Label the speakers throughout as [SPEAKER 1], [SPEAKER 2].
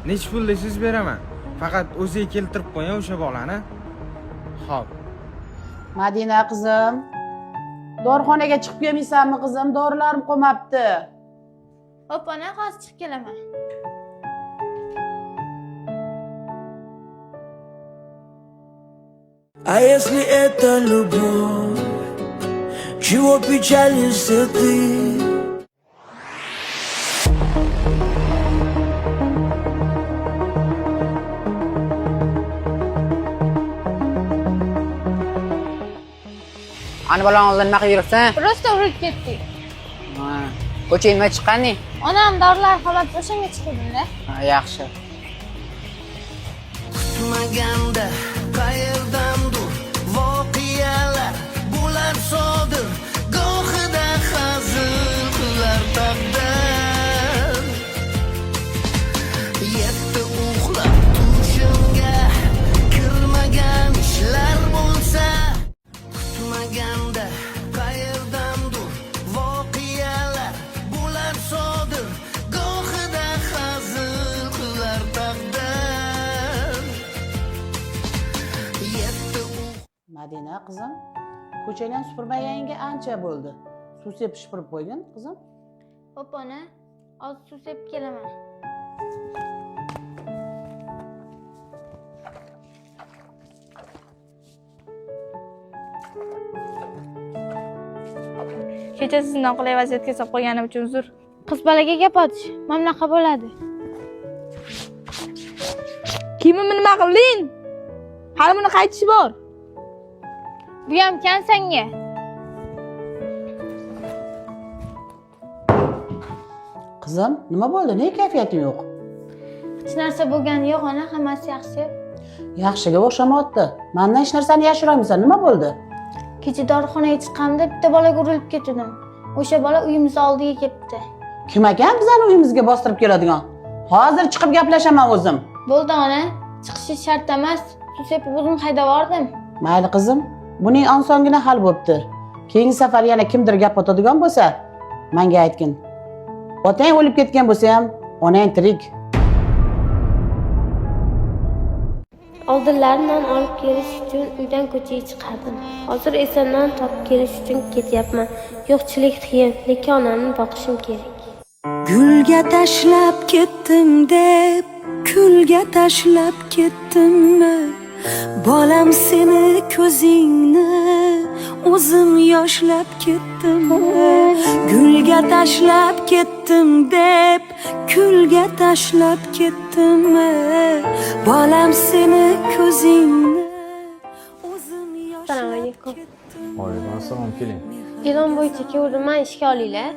[SPEAKER 1] Nech pul desiz beraman. Faqat o'zingiz keltirib qo'ying o'sha bolani. Xo'p.
[SPEAKER 2] Madina qizim, dorixonaga chiqib kelmaysanmi qizim? Dorilarim qolmabdi.
[SPEAKER 3] Hop, ona, hozir chiqib kelaman.
[SPEAKER 4] А если это любовь, чего печалишься ты?
[SPEAKER 5] Ana bolang oldin nima qilib yuribsan?
[SPEAKER 3] Prosta urib ketdik.
[SPEAKER 5] Ha. Ko'chaga nima chiqqani?
[SPEAKER 3] Onam dorilar xolab o'shanga chiqibdi-da.
[SPEAKER 5] Ha, yaxshi.
[SPEAKER 4] Kutmaganda qayerdandir voqealar bo'lar sodir, gohida hazil qilar taqdir. Yetti uxlab tushimga kirmagan ishlar bo'lsa, kutmaganda qayerdandir voqealar bo'lar sodir, gohida hazil qilar taqdir.
[SPEAKER 2] Madina qizim, ko'chadan supurmaganiga ancha bo'ldi. Suv sepib supurib qo'ygin qizim.
[SPEAKER 3] Hop, ona, hozir suv sepib kelaman.
[SPEAKER 6] Kecha sizni noqulay vaziyatga solib qo'yganim uchun uzr.
[SPEAKER 3] Qiz bolaga gap otish mana bunaqa bo'ladi.
[SPEAKER 6] Kimimni nima qilding? Hali buni qaytishi bor.
[SPEAKER 3] Bu ham kan senga.
[SPEAKER 2] Qizim, nima bo'ldi? Ne kayfiyating yo'q?
[SPEAKER 3] Hech narsa bo'lgani yo'q, ona, hammasi yaxshi.
[SPEAKER 2] Yaxshiga o'xshamayapti. Mendan hech narsani yashirmaysan. Nima bo'ldi?
[SPEAKER 3] Kecha dorixonaga chiqqanimda bitta bolaga urilib ketdim. O'sha bola uyimiz oldiga ketdi.
[SPEAKER 2] Kim ekan bizani uyimizga bostirib keladigan? Hozir chiqib gaplashaman o'zim.
[SPEAKER 3] Bo'ldi, ona, chiqishi shart emas. Suv sepib o'zim haydab bordim.
[SPEAKER 2] Mayli qizim, buning osongina hal bo'pti. Keyingi safar yana kimdir gap otadigan bo'lsa, menga aytgin. Otang o'lib ketgan bo'lsa ham, onang tirik.
[SPEAKER 7] Oldinlari non olib kelish uchun uydan ko'chaga chiqardim. Hozir esa non topib kelish uchun ketyapman. Yo'qchilik qiyin, lekin onamni boqishim kerak.
[SPEAKER 4] Gulga tashlab ketdim deb, kulga tashlab ketdimmi? Bolam seni ko'zingni o'zim yoshlab ketdimmi? Gulga tashlab ketdim deb, kulga tashlab ketdimmi? Bolam seni ko'zingni o'zim yoshlab
[SPEAKER 7] Assalomu alaykum.
[SPEAKER 8] Alaykum assalom, keling.
[SPEAKER 7] E'lon bo'yicha keldim, ishga olinglar.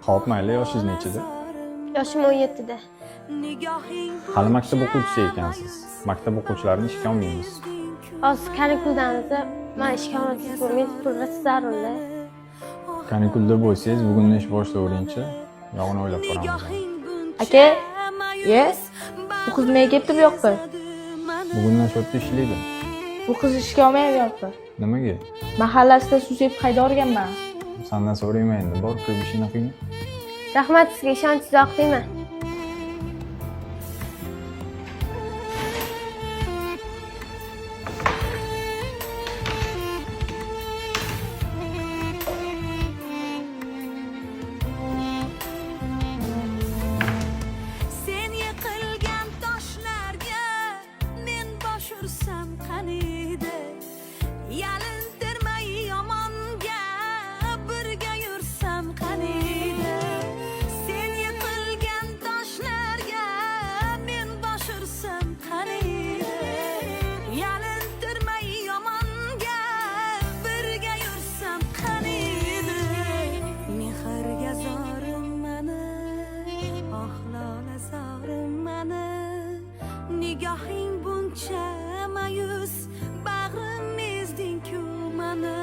[SPEAKER 8] Xo'p, mayli, yoshingiz nechida?
[SPEAKER 7] Yoshim 17 da.
[SPEAKER 8] Hali maktab o'quvchisi ekansiz. Maktab o'quvchilarini ishga olmaymiz.
[SPEAKER 7] Hozir kanikuldanmiz. Men ishga olasiz, men pulga zarurlar.
[SPEAKER 8] Kanikulda bo'lsangiz, bugun ish boshlavering-chi. Yog'ini o'ylab ko'ramiz.
[SPEAKER 6] Aka, bu qiz nega ketdi bu yoqqa?
[SPEAKER 8] Bugundan shu yerda ishlaydi.
[SPEAKER 6] Bu qiz ishga olmayapti.
[SPEAKER 8] Nimaga?
[SPEAKER 6] Mahallasida suv sepib haydab o'rganman.
[SPEAKER 8] Sendan so'rayman endi, bor kirib ishingni qilgin.
[SPEAKER 7] Rahmat, sizga ishonchingizni oqlayman.
[SPEAKER 4] Sen yiqilgan toshlarga men bosh ursam qaniydi? Yalintirmay yomonga birga yursam qaniydi? Sen yiqilgan toshlarga men bosh ursam qaniydi? Yalintirmay yomonga birga yursam qaniydi? Mehrga zorim mani, oxlola zorim mani, nigohing buncha mayus, bag'rim ezding-ku mani.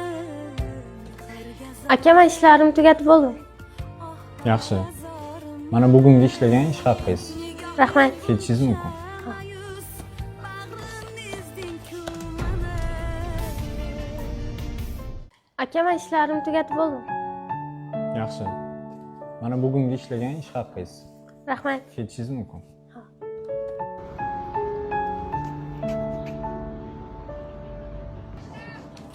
[SPEAKER 7] Aka, men ishlarimni tugatib bo'ldim.
[SPEAKER 8] Yaxshi. Mana bugungi ishlagan ish haqingiz.
[SPEAKER 7] Rahmat.
[SPEAKER 8] Ketishingiz mumkin.
[SPEAKER 7] Aka, men ishlarimni tugatib bo'ldim.
[SPEAKER 8] Yaxshi. Mana bugungi ishlagan ish haqingiz.
[SPEAKER 7] Rahmat.
[SPEAKER 8] Ketishingiz mumkin.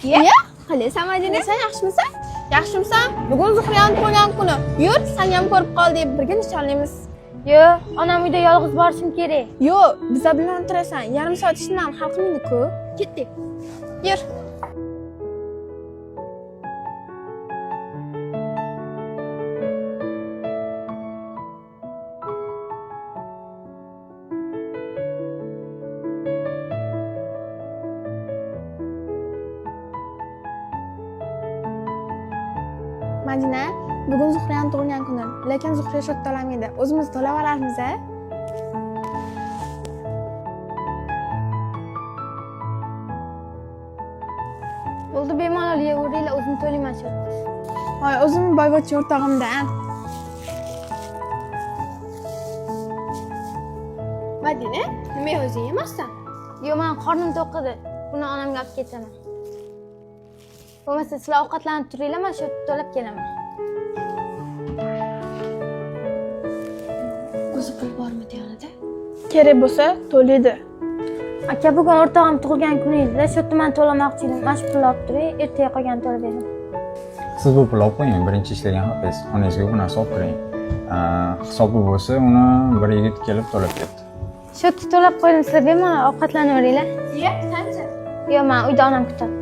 [SPEAKER 6] Qilasan Madina, sen yaxshimisan? Yaxshimisan? Bugun Zuhriyani tug'ilgan kuni. Yur, sen ham ko'rib qol deb birga nishonlaymiz.
[SPEAKER 3] Yo, onam uyda yolg'iz borishim kerak.
[SPEAKER 6] Yo, bizlar bilan o'tirasan. Yarim soat ishdan hal qilmaydi-ku. Ketdik. Yur. Madina, bugun Zuhriyani tug'ilgan kuni. Lekin Zuhriya shot to'lamaydi. O'zimiz to'lab olamiz-a?
[SPEAKER 3] Bo'ldi, bemalol yeyaveringlar, o'zim to'layman shotni.
[SPEAKER 6] Voy, o'zim boyvachcha o'rtog'imda. Madina, nima o'zing yemassan?
[SPEAKER 3] Yo, men qornim to'q edi. Buni onamga olib ketaman. Bo'lmasa sizlar ovqatlanib turinglar, men shotni to'lab kelaman.
[SPEAKER 6] O'zi pul bormidi yonida? Kerak bo'lsa, to'laydi.
[SPEAKER 3] Aka, bugun o'rtog'im tug'ilgan kuni edi. Shotni men to'lamoqchi edim. Mana shu pulni olib turing, ertaga qolganini to'lab beraman.
[SPEAKER 8] Siz bu pulni olib qo'ying, birinchi ishlagan haqingiz. Onangizga bu narsa olib kiring. Hisobi bo'lsa, uni bir yigit kelib to'lab ketdi.
[SPEAKER 3] Shotni to'lab qo'ydim, sizlar bemalol ovqatlanaveringlar.
[SPEAKER 6] Ye, qancha?
[SPEAKER 3] Yo, men uyda onam kutadi.